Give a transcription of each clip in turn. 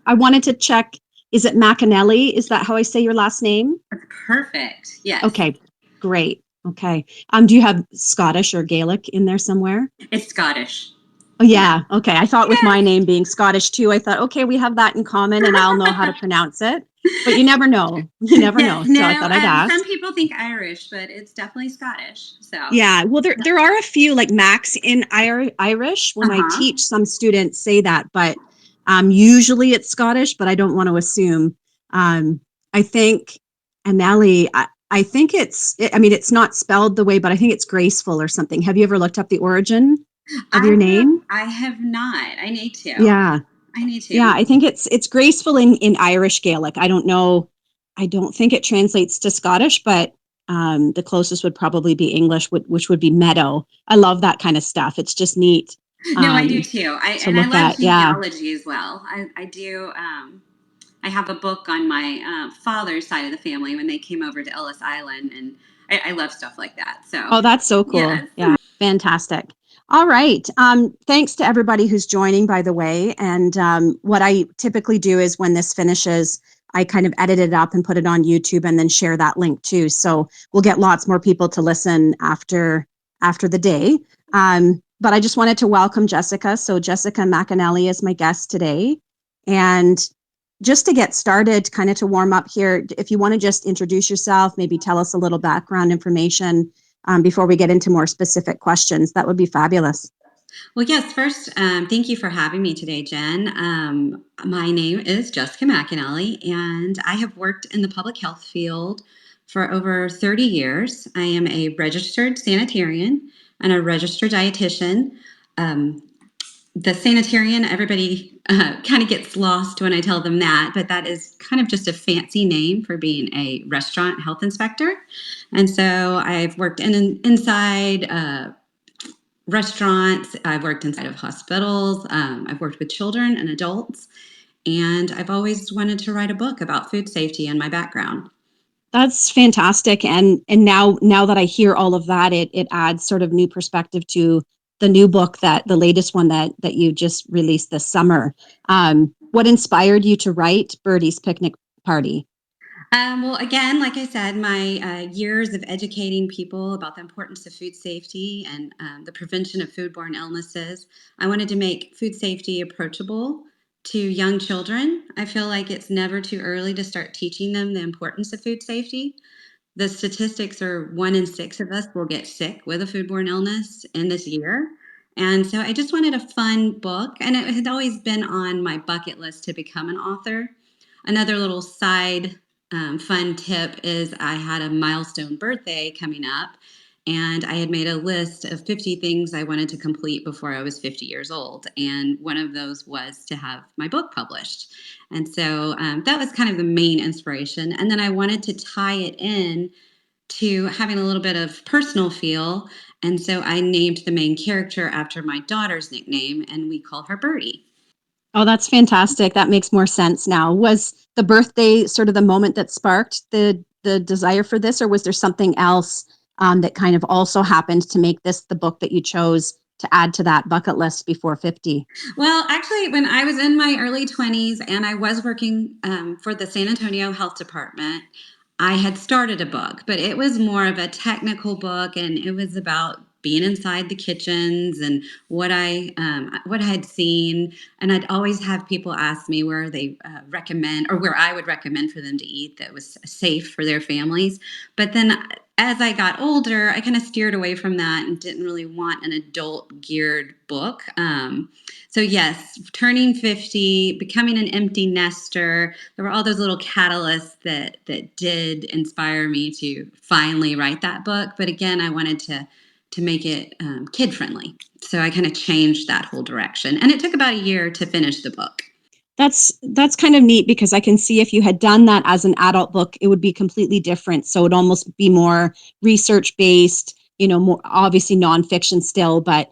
I wanted to check, is it McAnelly? Is that how I say your last name? That's perfect. Yes. Okay, great. Okay. Do you have Scottish or Gaelic in there somewhere? It's Scottish. Oh, yeah. Okay. I thought with my name being Scottish too, I thought, okay, we have that in common and I'll know how to pronounce it. But you never know. You never know. Yes, So I no, thought I'd ask. some people think Irish, but it's definitely Scottish. So, Yeah. Well, there are a few like Max in Irish when I uh-huh. teach, some students say that, but usually it's Scottish, but I don't want to assume. I think Anelli, I think I mean, it's not spelled the way, but I think it's graceful or something. Have you ever looked up the origin of your name? I have not. I need to. Yeah. I need Yeah, to. I think it's graceful in Irish Gaelic. I don't know. I don't think it translates to Scottish, but the closest would probably be English, which would be meadow. I love that kind of stuff. It's just neat No, I do too. to I look love at. Yeah. genealogy as well. I do. I have a book on my father's side of the family when they came over to Ellis Island, and I love stuff like that. So, Oh, that's so cool. yes. Yeah, fantastic. All right. Thanks to everybody who's joining, by the way. And what I typically do is when this finishes, I kind of edit it up and put it on YouTube and then share that link too. So we'll get lots more people to listen after the day. But I just wanted to welcome Jessica. So Jessica McAnelly is my guest today. And just to get started, kind of to warm up here, if you want to just introduce yourself, maybe tell us a little background information before we get into more specific questions, that would be fabulous. Well, yes, first, thank you for having me today, Jen. My name is Jessica McAnelly, and I have worked in the public health field for over 30 years. I am a registered sanitarian and a registered dietitian. Um, the sanitarian, everybody kind of gets lost when I tell them that, but that is kind of just a fancy name for being a restaurant health inspector. And so I've worked inside restaurants, I've worked inside of hospitals, I've worked with children and adults, and I've always wanted to write a book about food safety and my background. That's fantastic. And now that I hear all of that, it adds sort of new perspective to the new book, that the latest one that you just released this summer. What inspired you to write Birdie's Picnic Party? Well, again, like I said, my years of educating people about the importance of food safety and the prevention of foodborne illnesses, I wanted to make food safety approachable to young children. I feel like it's never too early to start teaching them the importance of food safety. The statistics are 1 in 6 of us will get sick with a foodborne illness in this year. And so I just wanted a fun book, and it had always been on my bucket list to become an author. Another little side fun tip is I had a milestone birthday coming up, and I had made a list of 50 things I wanted to complete before I was 50 years old. And one of those was to have my book published. And so that was kind of the main inspiration. And then I wanted to tie it in to having a little bit of personal feel. And so I named the main character after my daughter's nickname, and we call her Birdie. Oh, that's fantastic. That makes more sense now. Was the birthday sort of the moment that sparked the desire for this, or was there something else that kind of also happened to make this the book that you chose to add to that bucket list before 50? Well, actually, when I was in my early 20s and I was working for the San Antonio Health Department, I had started a book, but it was more of a technical book, and it was about being inside the kitchens and what I had seen. And I'd always have people ask me where they recommend, or where I would recommend for them to eat that was safe for their families. But then as I got older, I kind of steered away from that and didn't really want an adult geared book. So yes, turning 50, becoming an empty nester, there were all those little catalysts that did inspire me to finally write that book. But again, I wanted to make it kid friendly, so I kind of changed that whole direction. And it took about a year to finish the book. That's kind of neat, because I can see if you had done that as an adult book, it would be completely different. So it'd almost be more research based, more obviously nonfiction still, but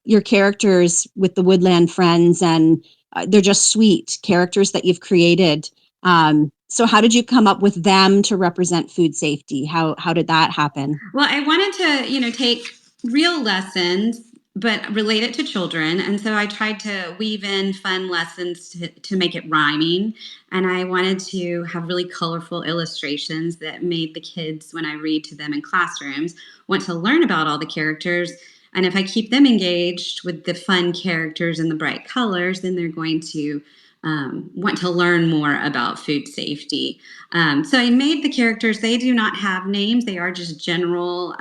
your characters with the Woodland Friends, and they're just sweet characters that you've created. So how did you come up with them to represent food safety? How did that happen? Well, I wanted to, take real lessons, but relate it to children. And so I tried to weave in fun lessons to make it rhyming. And I wanted to have really colorful illustrations that made the kids, when I read to them in classrooms, want to learn about all the characters. And if I keep them engaged with the fun characters and the bright colors, then they're going to want to learn more about food safety. So I made the characters, they do not have names, they are just general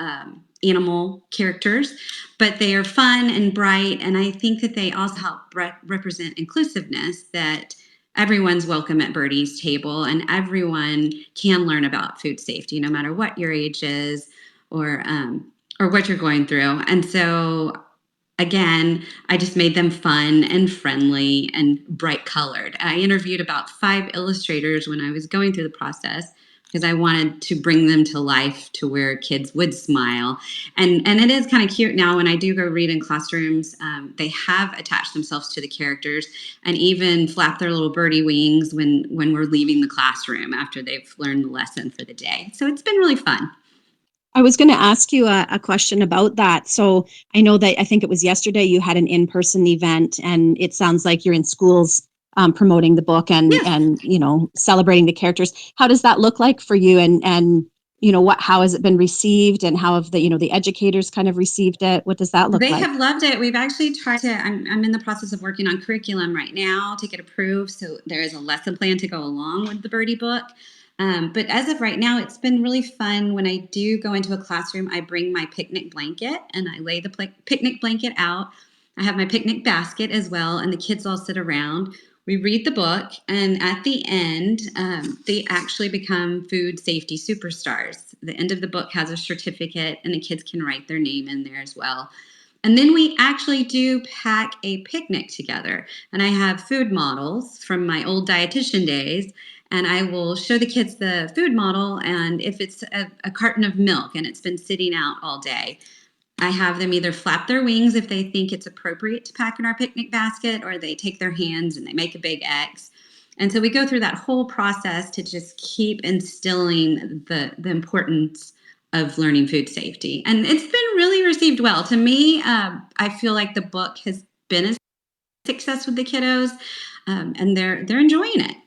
animal characters, but they are fun and bright. And I think that they also help represent inclusiveness, that everyone's welcome at Birdie's table and everyone can learn about food safety, no matter what your age is or what you're going through. And so again, I just made them fun and friendly and bright colored. I interviewed about 5 illustrators when I was going through the process because I wanted to bring them to life to where kids would smile. And it is kind of cute now when I do go read in classrooms. They have attached themselves to the characters and even flap their little birdie wings when we're leaving the classroom after they've learned the lesson for the day. So it's been really fun. I was going to ask you a question about that. So I know that I think it was yesterday you had an in-person event, and it sounds like you're in schools promoting the book and Yes. and celebrating the characters. How does that look like for you? And how has it been received, and how have the educators kind of received it? What does that look They like? have loved it. We've actually tried to, I'm in the process of working on curriculum right now to get approved. So there is a lesson plan to go along with the Birdie book. But as of right now, it's been really fun. When I do go into a classroom, I bring my picnic blanket and I lay the picnic blanket out. I have my picnic basket as well, and the kids all sit around. We read the book, and at the end, they actually become food safety superstars. The end of the book has a certificate, and the kids can write their name in there as well. And then we actually do pack a picnic together. And I have food models from my old dietitian days. And I will show the kids the food model. And if it's a carton of milk and it's been sitting out all day, I have them either flap their wings if they think it's appropriate to pack in our picnic basket, or they take their hands and they make a big X. And so we go through that whole process to just keep instilling the importance of learning food safety. And it's been really received well. To me, I feel like the book has been a success with the kiddos, and they're enjoying it.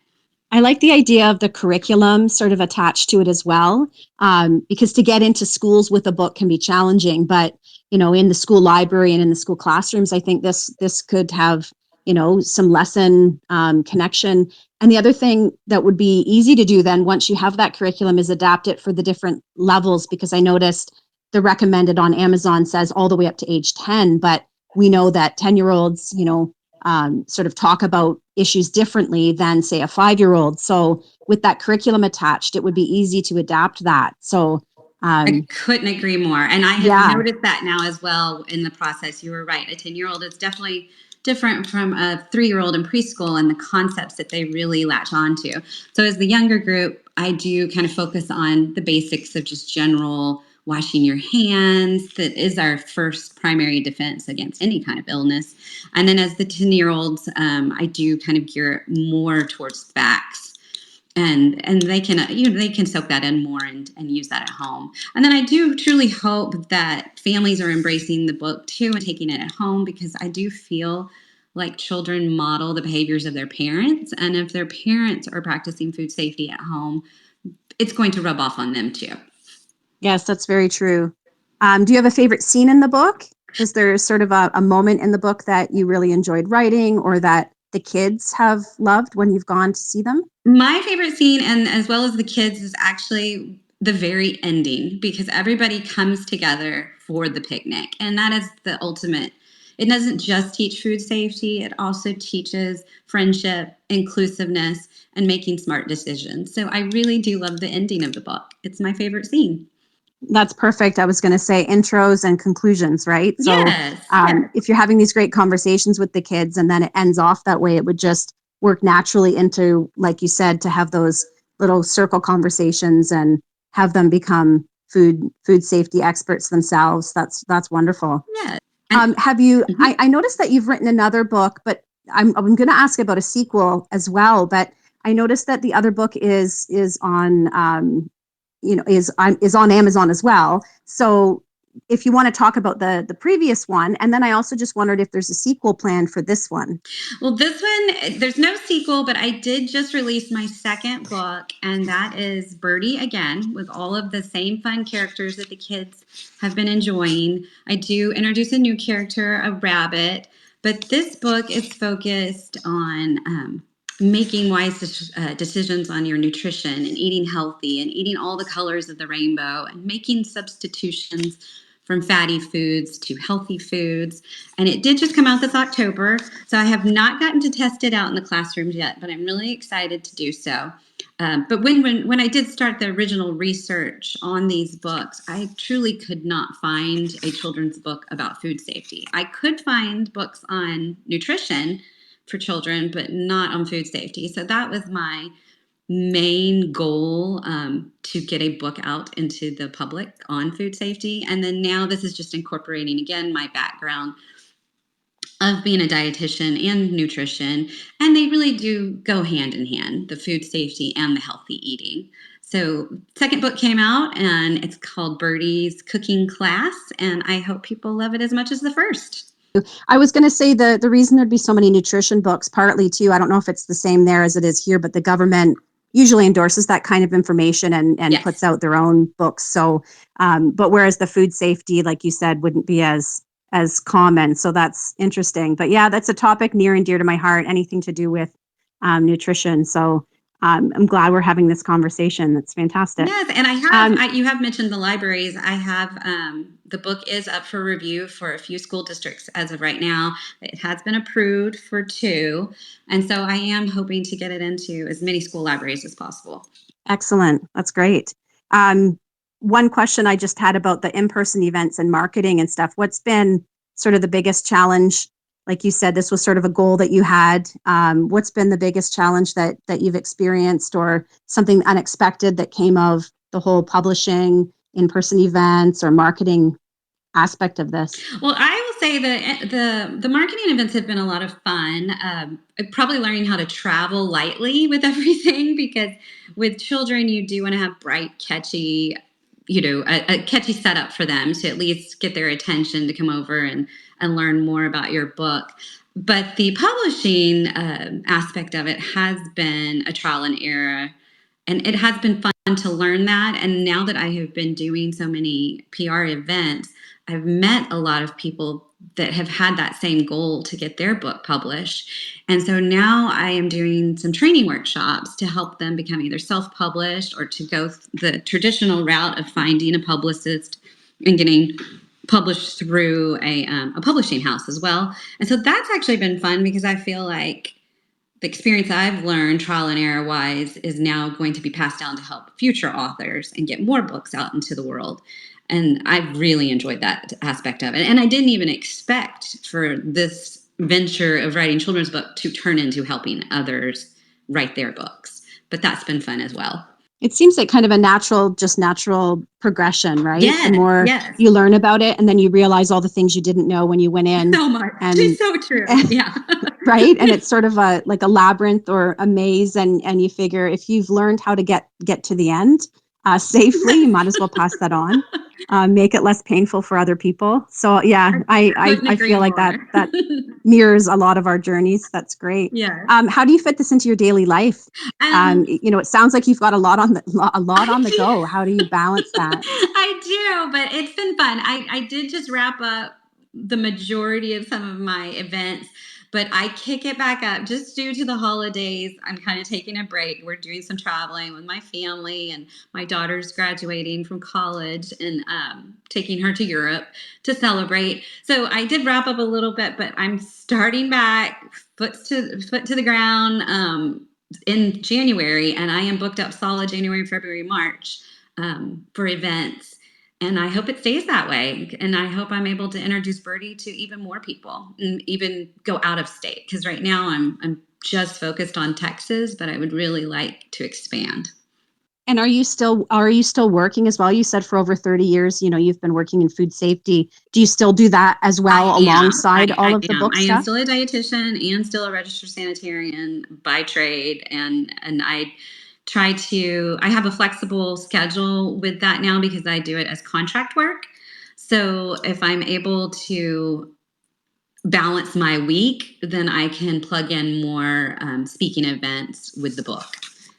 I like the idea of the curriculum sort of attached to it as well, because to get into schools with a book can be challenging. But in the school library and in the school classrooms, I think this could have some lesson connection. And the other thing that would be easy to do then, once you have that curriculum, is adapt it for the different levels. Because I noticed the recommended on Amazon says all the way up to age 10, but we know that 10-year-olds, sort of talk about issues differently than, say, a 5-year-old. So with that curriculum attached, it would be easy to adapt that. So I couldn't agree more. And I have yeah, noticed that now as well in the process. You were right. A 10-year-old is definitely different from a 3-year-old in preschool and the concepts that they really latch onto. So as the younger group, I do kind of focus on the basics of just general washing your hands. That is our first primary defense against any kind of illness. And then as the 10-year-olds, I do kind of gear it more towards facts, and they can they can soak that in more and use that at home. And then I do truly hope that families are embracing the book too and taking it at home, because I do feel like children model the behaviors of their parents, and if their parents are practicing food safety at home, it's going to rub off on them too. yes, that's very true. Do you have a favorite scene in the book? Is there sort of a moment in the book that you really enjoyed writing, or that the kids have loved when you've gone to see them? My favorite scene, and as well as the kids, is actually the very ending, because everybody comes together for the picnic. And that is the ultimate. It doesn't just teach food safety, it also teaches friendship, inclusiveness, and making smart decisions. So I really do love the ending of the book. It's my favorite scene. That's perfect. I was going to say intros and conclusions, right? So Yes. if you're having these great conversations with the kids and then it ends off that way, it would just work naturally into, like you said, to have those little circle conversations and have them become food safety experts themselves. That's wonderful. Yes. And Have you? mhm. I noticed that you've written another book, but I'm going to ask about a sequel as well. But I noticed that the other book is on is on Amazon as well. So if you want to talk about the previous one, and then I also just wondered if there's a sequel planned for this one. Well, this one, there's no sequel, but I did just release my second book, and that is Birdie again, with all of the same fun characters that the kids have been enjoying. I do introduce a new character, a rabbit, but this book is focused on making wise decisions on your nutrition and eating healthy and eating all the colors of the rainbow and making substitutions from fatty foods to healthy foods. And it did just come out this October. So I have not gotten to test it out in the classrooms yet, but I'm really excited to do so. But when I did start the original research on these books, I truly could not find a children's book about food safety. I could find books on nutrition for children, but not on food safety. So that was my main goal, to get a book out into the public on food safety. And then now this is just incorporating again my background of being a dietitian and nutrition, and they really do go hand in hand, the food safety and the healthy eating. So second book came out and it's called Birdie's Cooking Class, and I hope people love it as much as the first. I was going to say the reason there'd be so many nutrition books, partly too, I don't know if it's the same there as it is here, but the government usually endorses that kind of information and Yes. puts out their own books. So, but whereas the food safety, like you said, wouldn't be as common. So that's interesting. But yeah, that's a topic near and dear to my heart. Anything to do with nutrition. So I'm glad we're having this conversation. That's fantastic. Yes, and you have mentioned the libraries. I have, the book is up for review for a few school districts as of right now. It has been approved for 2, and so I am hoping to get it into as many school libraries as possible. Excellent. That's great. One question I just had about the in-person events and marketing and stuff. What's been sort of the biggest challenge? Like you said, this was sort of a goal that you had. What's been the biggest challenge that you've experienced, or something unexpected that came of the whole publishing, in-person events, or marketing aspect of this? Well, I will say that the marketing events have been a lot of fun. Probably learning how to travel lightly with everything, because with children, you do want to have bright, catchy, a catchy setup for them to at least get their attention to come over and learn more about your book. But the publishing aspect of it has been a trial and error, and it has been fun to learn that. And now that I have been doing so many PR events, I've met a lot of people that have had that same goal to get their book published. And so now I am doing some training workshops to help them become either self-published or to go the traditional route of finding a publicist and getting published through a publishing house as well. And so that's actually been fun, because I feel like the experience I've learned, trial and error wise, is now going to be passed down to help future authors and get more books out into the world. And I've really enjoyed that aspect of it. And I didn't even expect for this venture of writing children's book to turn into helping others write their books. But that's been fun as well. It seems like kind of a natural progression, right? Yes, The more yes. you learn about it, and then you realize all the things you didn't know when you went in. So much. And It's so true. Yeah. right. And it's sort of like a labyrinth or a maze. And you figure if you've learned how to get to the end safely, you might as well pass that on. Make it less painful for other people. So yeah, I feel like that mirrors a lot of our journeys. That's great. Yeah. How do you fit this into your daily life? It sounds like you've got a lot on the go. How do you balance that? I do, but it's been fun. I did just wrap up the majority of some of my events, but I kick it back up just due to the holidays. I'm kind of taking a break. We're doing some traveling with my family, and my daughter's graduating from college, and taking her to Europe to celebrate. So I did wrap up a little bit, but I'm starting back, foot to the ground, in January, and I am booked up solid January, February, March, for events. And I hope it stays that way. And I hope I'm able to introduce Birdie to even more people and even go out of state. Because right now I'm just focused on Texas, but I would really like to expand. And are you still working as well? You said for over 30 years, you've been working in food safety. Do you still do that as well alongside all of the book I stuff? am still a dietitian and still a registered sanitarian by trade. And I have a flexible schedule with that now, because I do it as contract work. So if I'm able to balance my week, then I can plug in more speaking events with the book.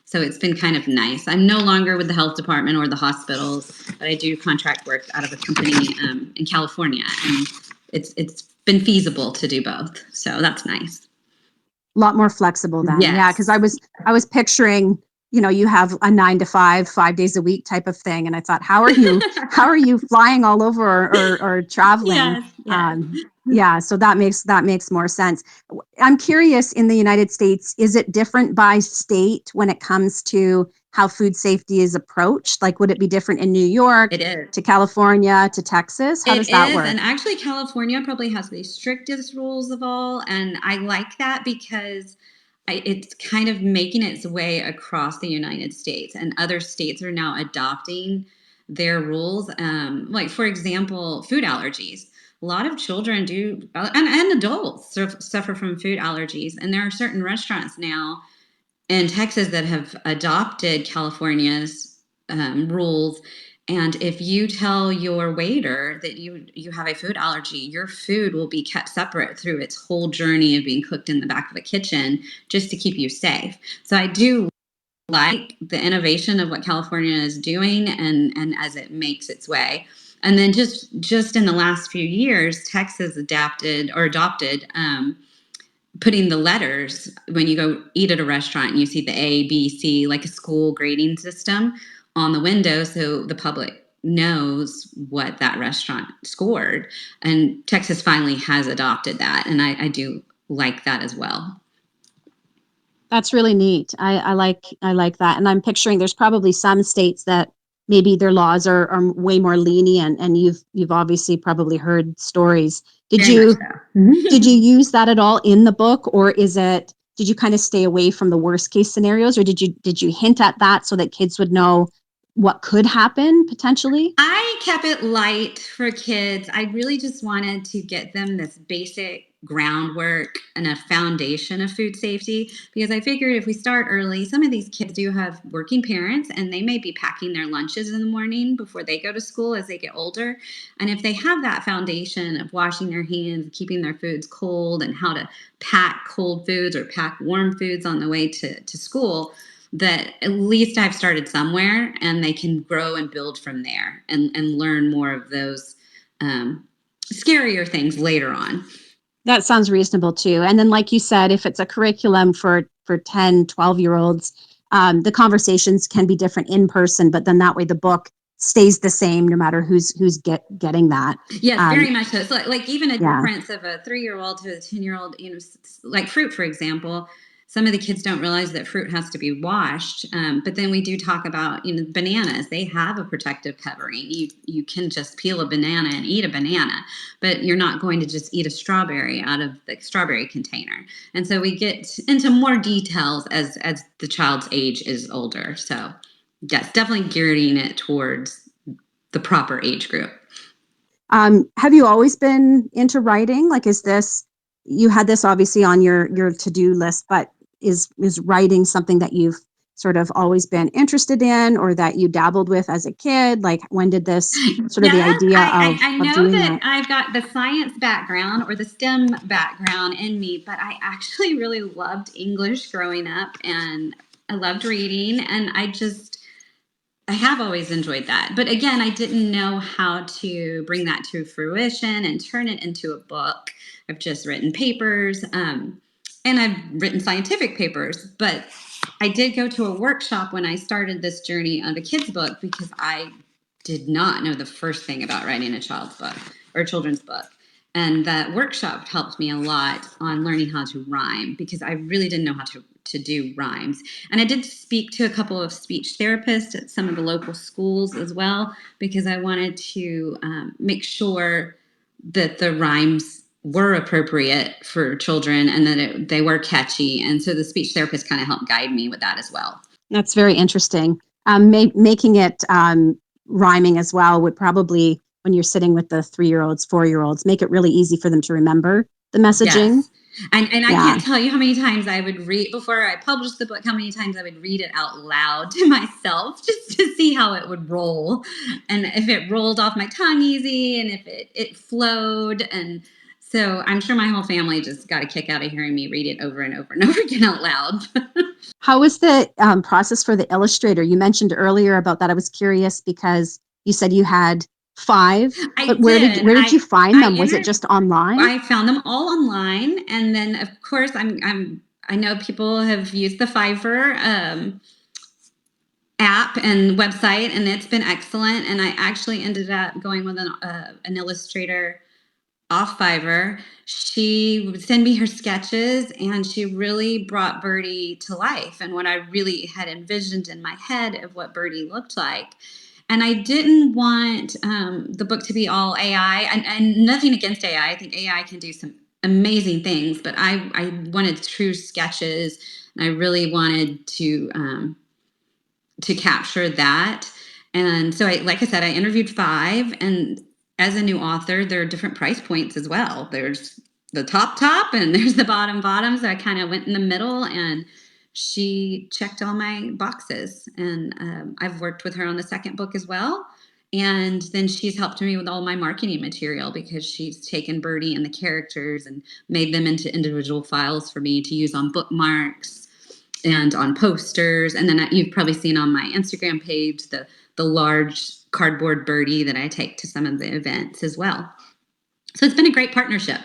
So it's been kind of nice. I'm no longer with the health department or the hospitals, but I do contract work out of a company in California, and it's been feasible to do both. So that's nice. A lot more flexible then. Yeah, because Yes. I was picturing, you have a 9 to 5, 5 days a week type of thing, and I thought, how are you flying all over or traveling? Yes. Yes. Yeah, so that makes more sense. I'm curious, in the United States, is it different by state when it comes to how food safety is approached? Like, would it be different in New York It is. to California to Texas? How It does that is, work? and actually, California probably has the strictest rules of all, and I like that because it's kind of making its way across the United States, and other states are now adopting their rules. Like, for example, food allergies. A lot of children do, and adults suffer from food allergies, and there are certain restaurants now in Texas that have adopted California's rules. And if you tell your waiter that you have a food allergy, your food will be kept separate through its whole journey of being cooked in the back of a kitchen just to keep you safe. So I do like the innovation of what California is doing, and as it makes its way. And then just in the last few years, Texas adopted putting the letters when you go eat at a restaurant and you see the A, B, C, like a school grading system on the window so the public knows what that restaurant scored. And Texas finally has adopted that. And I do like that as well. That's really neat. I like that, and I'm picturing there's probably some states that maybe their laws are way more lenient, and you've obviously probably heard stories. Did Very much you did so. you use that at all in the book, or did you kind of stay away from the worst case scenarios, or did you hint at that so that kids would know what could happen potentially? I kept it light for kids. I really just wanted to get them this basic groundwork and a foundation of food safety because I figured if we start early, some of these kids do have working parents and they may be packing their lunches in the morning before they go to school as they get older. And if they have that foundation of washing their hands, keeping their foods cold, and how to pack cold foods or pack warm foods on the way to school, that at least I've started somewhere and they can grow and build from there and learn more of those scarier things later on. That sounds reasonable too. And then, like you said, if it's a curriculum for 10, 12-year olds, the conversations can be different in person, but then that way the book stays the same no matter who's getting that. Yes, Um, very much so. So, like even a yeah. difference of a 3 year old to a 10 year old, like fruit, for example. Some of the kids don't realize that fruit has to be washed. But then we do talk about, bananas. They have a protective covering. You can just peel a banana and eat a banana, but you're not going to just eat a strawberry out of the strawberry container. And so we get into more details as the child's age is older. So, yes, definitely gearing it towards the proper age group. Have you always been into writing? Like, you had this obviously on your to-do list, but is writing something that you've sort of always been interested in, or that you dabbled with as a kid? Like, when did this sort of the Yes, idea I of know doing that that? I've got the science background or the STEM background in me, but I actually really loved English growing up and I loved reading and I have always enjoyed that. But again, I didn't know how to bring that to fruition and turn it into a book. I've just written papers, and I've written scientific papers. But I did go to a workshop when I started this journey of a kid's book because I did not know the first thing about writing a child's book or a children's book. And that workshop helped me a lot on learning how to rhyme because I really didn't know how to do rhymes. And I did speak to a couple of speech therapists at some of the local schools as well, because I wanted to make sure that the rhymes were appropriate for children and that they were catchy. And so the speech therapist kind of helped guide me with that as well. That's very interesting. Making it rhyming as well would probably, when you're sitting with the 3-year-olds, 4-year-olds, make it really easy for them to remember the messaging. Yes. And I Yeah. can't tell you how many times I would read before I published the book, how many times I would read it out loud to myself just to see how it would roll. And if it rolled off my tongue easy and if it flowed. And so I'm sure my whole family just got a kick out of hearing me read it over and over and over again out loud. How was the process for the illustrator? You mentioned earlier about that. I was curious because you said you had five, but I did. where did you find I them? Was it entered just online? I found them all online, and then of course I know people have used the Fiverr app and website, and it's been excellent. And I actually ended up going with an illustrator off Fiverr. She would send me her sketches, and she really brought Birdie to life and what I really had envisioned in my head of what Birdie looked like. And I didn't want the book to be all AI, and nothing against AI. I think AI can do some amazing things, but I wanted true sketches, and I really wanted to capture that. And so like I said, I interviewed five, and as a new author, there are different price points as well. There's the top and there's the bottom. So I kind of went in the middle, and she checked all my boxes. And I've worked with her on the second book as well. And then she's helped me with all my marketing material because she's taken Birdie and the characters and made them into individual files for me to use on bookmarks and on posters. And then you've probably seen on my Instagram page the large cardboard Birdie that I take to some of the events as well. So it's been a great partnership.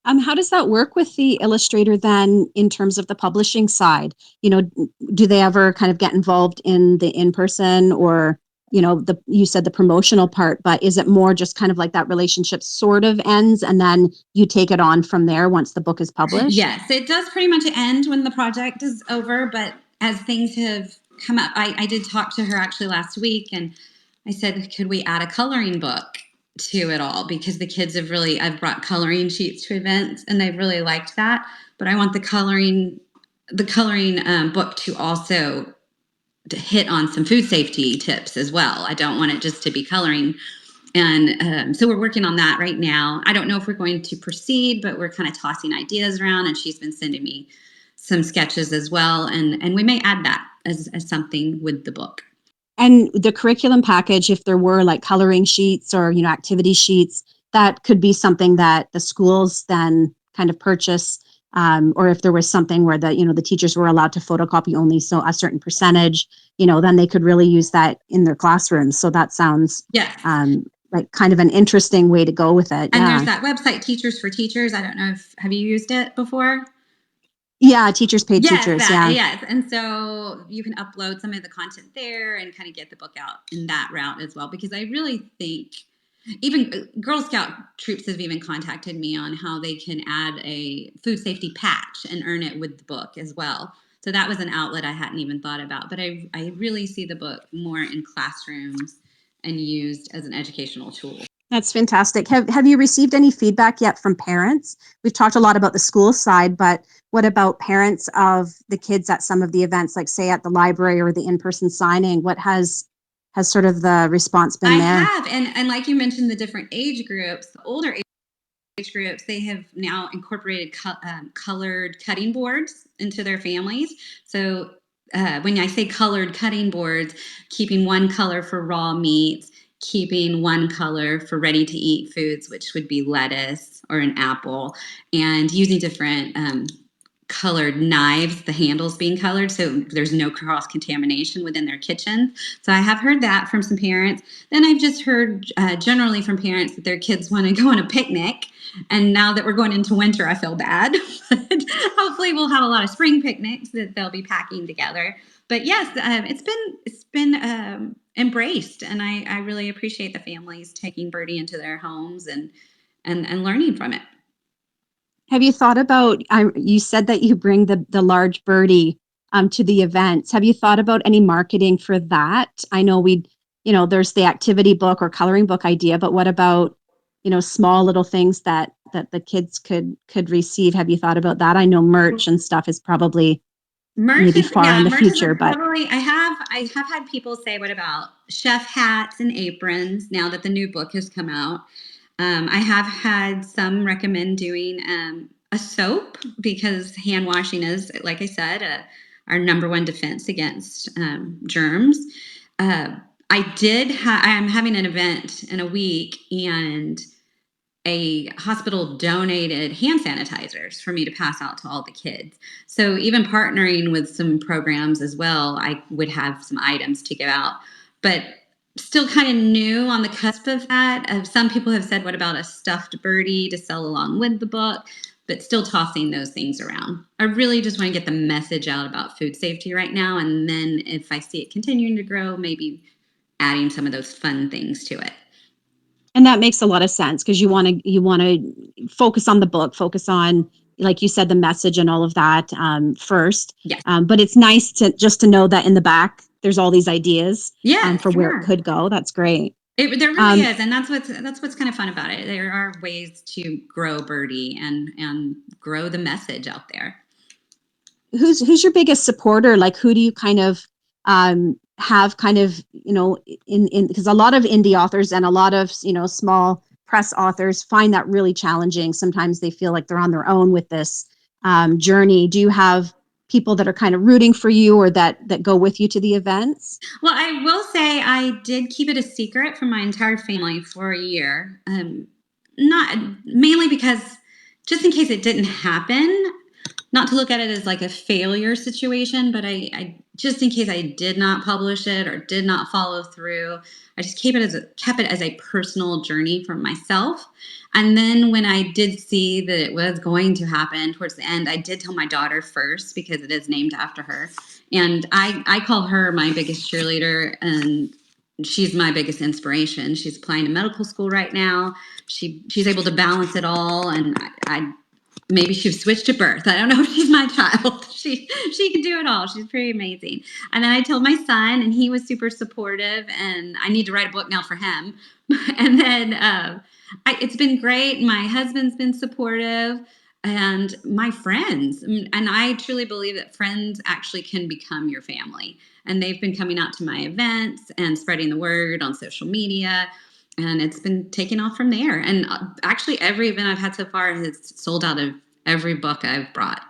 How does that work with the illustrator then in terms of the publishing side? Do they ever kind of get involved in the in-person or, you said the promotional part, but is it more just kind of like that relationship sort of ends and then you take it on from there once the book is published? Yes, it does pretty much end when the project is over, but as things have come up, I did talk to her actually last week, and I said, could we add a coloring book to it all? Because the kids I've brought coloring sheets to events and they've really liked that. But I want the coloring book to also to hit on some food safety tips as well. I don't want it just to be coloring. And so we're working on that right now. I don't know if we're going to proceed, but we're kind of tossing ideas around, and she's been sending me some sketches as well. And we may add that as something with the book. And the curriculum package, if there were like coloring sheets or, activity sheets, that could be something that the schools then kind of purchase. Or if there was something where the teachers were allowed to photocopy only so a certain percentage, then they could really use that in their classrooms. So that sounds Yes. like kind of an interesting way to go with it. And there's Yeah. that website, Teachers for Teachers. I don't know if have you used it before? Yeah. Teachers paid Yes, teachers. that Yeah. yes. And so you can upload some of the content there and kind of get the book out in that route as well. Because I really think even Girl Scout troops have even contacted me on how they can add a food safety patch and earn it with the book as well. So that was an outlet I hadn't even thought about. But I really see the book more in classrooms and used as an educational tool. That's fantastic. Have you received any feedback yet from parents? We've talked a lot about the school side, but what about parents of the kids at some of the events, like say at the library or the in-person signing? What has sort of the response I been there? have, and like you mentioned, the different age groups, the older age groups, they have now incorporated colored cutting boards into their families. So when I say colored cutting boards, keeping one color for raw meats, keeping one color for ready to eat foods, which would be lettuce or an apple, and using different colored knives, the handles being colored, so there's no cross contamination within their kitchen. So I have heard that from some parents. Then I've just heard generally from parents that their kids want to go on a picnic. And now that we're going into winter, I feel bad. But hopefully, we'll have a lot of spring picnics that they'll be packing together. But yes, it's been embraced, and I really appreciate the families taking Birdie into their homes and learning from it. Have you thought about, you said that you bring the large birdie to the events. Have you thought about any marketing for that? I know there's the activity book or coloring book idea, but what about, small little things that the kids could receive? Have you thought about that? I know merch and stuff is probably Merch maybe is far in yeah, the merch is future, a but probably I have had people say, "What about chef hats and aprons?" Now that the new book has come out, I have had some recommend doing a soap because hand washing is, like I said, our number one defense against germs. Uh, I'm having an event in a week, and a hospital donated hand sanitizers for me to pass out to all the kids. So even partnering with some programs as well, I would have some items to give out. But still kind of new on the cusp of that. Some people have said, what about a stuffed birdie to sell along with the book? But still tossing those things around. I really just want to get the message out about food safety right now. And then if I see it continuing to grow, maybe adding some of those fun things to it. And that makes a lot of sense because you want to focus on the book, focus on, like you said, the message and all of that first. Yes. But it's nice to know that in the back there's all these ideas Yes, for where it yeah. could go. That's great. There really is, and that's what's kind of fun about it. There are ways to grow Birdie and grow the message out there. Who's your biggest supporter? Like, who do you kind of have kind of, in because a lot of indie authors and a lot of, small press authors find that really challenging. Sometimes they feel like they're on their own with this journey. Do you have people that are kind of rooting for you or that go with you to the events? Well, I will say I did keep it a secret from my entire family for a year. Not mainly because just in case it didn't happen, not to look at it as like a failure situation, but I just in case I did not publish it or did not follow through, I just kept it as a personal journey for myself. And then when I did see that it was going to happen towards the end, I did tell my daughter first because it is named after her. And I call her my biggest cheerleader, and she's my biggest inspiration. She's applying to medical school right now. She's able to balance it all, and I maybe she switched at birth. I don't know if she's my child. She can do it all. She's pretty amazing. And then I told my son, and he was super supportive. And I need to write a book now for him. And then it's been great. My husband's been supportive, and my friends. And I truly believe that friends actually can become your family. And they've been coming out to my events and spreading the word on social media. And it's been taking off from there. And actually, every event I've had so far has sold out of every book I've brought,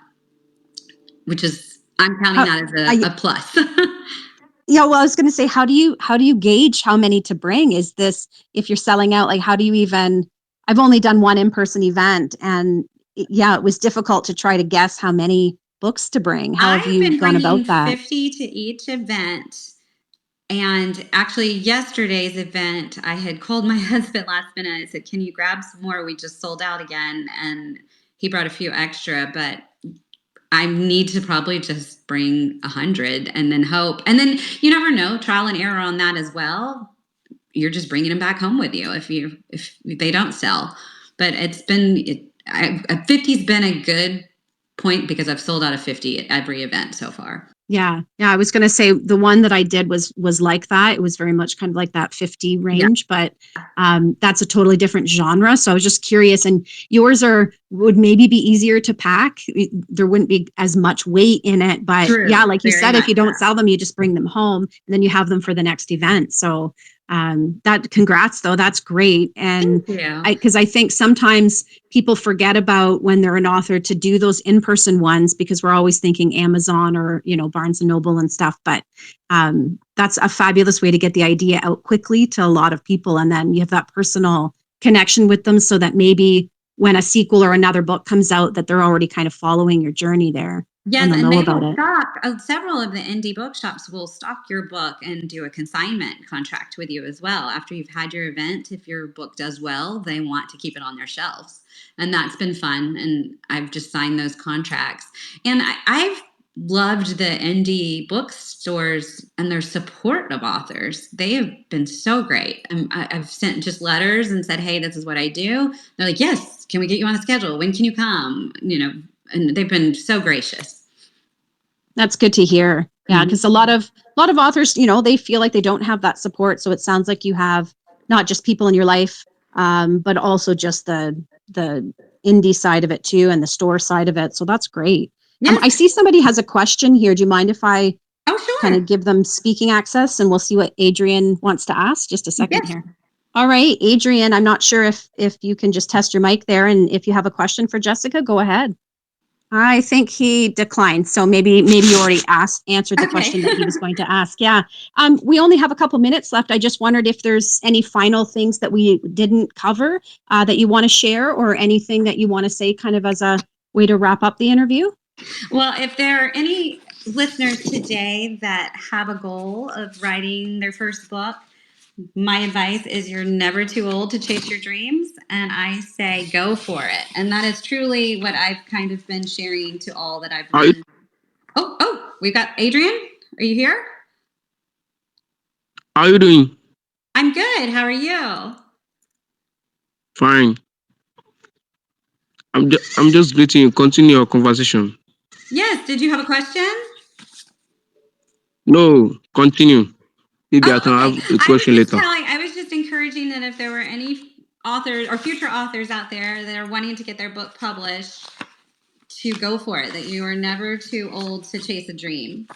which is, I'm counting that as a plus. Yeah, well, I was going to say, how do you gauge how many to bring? Is this, if you're selling out, like, how do you even? I've only done one in-person event, and it was difficult to try to guess how many books to bring. How have I've you been gone bringing about that? 50 to each event. And actually, yesterday's event, I had called my husband last minute. I said, "Can you grab some more? We just sold out again." And he brought a few extra, but I need to probably just bring 100 and then hope. And then you never know, trial and error on that as well. You're just bringing them back home with you if they don't sell. But 50's been a good point because I've sold out of 50 at every event so far. Yeah. I was going to say the one that I did was like that. It was very much kind of like that 50 range, but that's a totally different genre. So I was just curious. And yours would maybe be easier to pack. There wouldn't be as much weight in it, but True, yeah, like you very said, if much you don't so. sell them, you just bring them home and then you have them for the next event. So congrats though. That's great. And Thank you. because I think sometimes people forget about when they're an author to do those in-person ones because we're always thinking Amazon or, Barnes and Noble and stuff. But that's a fabulous way to get the idea out quickly to a lot of people. And then you have that personal connection with them so that maybe when a sequel or another book comes out that they're already kind of following your journey there. Yes, And they'll and know they about will it. stock several of the indie bookshops will stock your book and do a consignment contract with you as well. After you've had your event, if your book does well, they want to keep it on their shelves. And that's been fun. And I've just signed those contracts. And I've loved the indie bookstores and their support of authors. They have been so great. I've sent just letters and said, "Hey, this is what I do." They're like, "Yes, can we get you on the schedule? When can you come?" And they've been so gracious. That's good to hear. Yeah, because a lot of authors, they feel like they don't have that support. So it sounds like you have not just people in your life, but also just the indie side of it too, and the store side of it. So that's great. Yes. I see somebody has a question here. Do you mind if I Oh, kind sure. of give them speaking access, and we'll see what Adrian wants to ask? Just a second Yes. here. All right, Adrian, I'm not sure if you can just test your mic there, and if you have a question for Jessica, go ahead. I think he declined, so maybe you already answered the question that he was going to ask. Yeah, we only have a couple minutes left. I just wondered if there's any final things that we didn't cover that you want to share, or anything that you want to say, kind of as a way to wrap up the interview. Well, if there are any listeners today that have a goal of writing their first book, my advice is you're never too old to chase your dreams. And I say go for it. And that is truly what I've kind of been sharing to all that I've How you, learned. Oh, we've got Adrian. Are you here? how you doing? I'm good. How are you? Fine. I'm just greeting you. Continue your conversation. Yes. Did you have a question? No, continue. Maybe I Oh, can okay. have a question later. I was just encouraging that if there were any authors or future authors out there that are wanting to get their book published, to go for it, that you are never too old to chase a dream.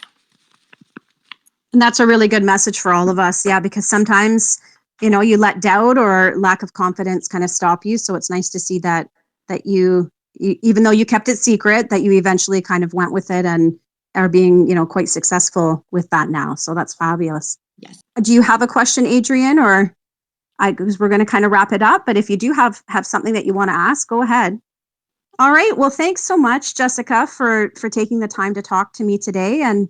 And that's a really good message for all of us. Yeah, because sometimes, you let doubt or lack of confidence kind of stop you. So it's nice to see that you, even though you kept it secret, that you eventually kind of went with it and are being, quite successful with that now. So that's fabulous. Yes. Do you have a question, Adrian, or because we're going to kind of wrap it up, but if you do have something that you want to ask, go ahead. All right. Well, thanks so much, Jessica, for taking the time to talk to me today, and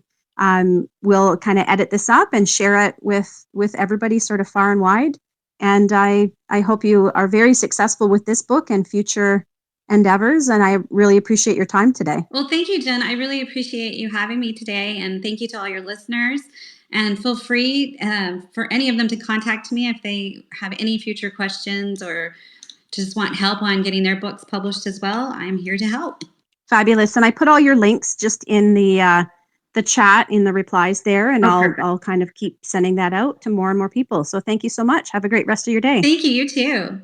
we'll kind of edit this up and share it with everybody, sort of far and wide. And I hope you are very successful with this book and future endeavors. And I really appreciate your time today. Well, thank you, Jen. I really appreciate you having me today, and thank you to all your listeners. And feel free for any of them to contact me if they have any future questions or just want help on getting their books published as well. I'm here to help. Fabulous. And I put all your links just in the chat, in the replies there, and I'll kind of keep sending that out to more and more people. So thank you so much. Have a great rest of your day. Thank you. You too.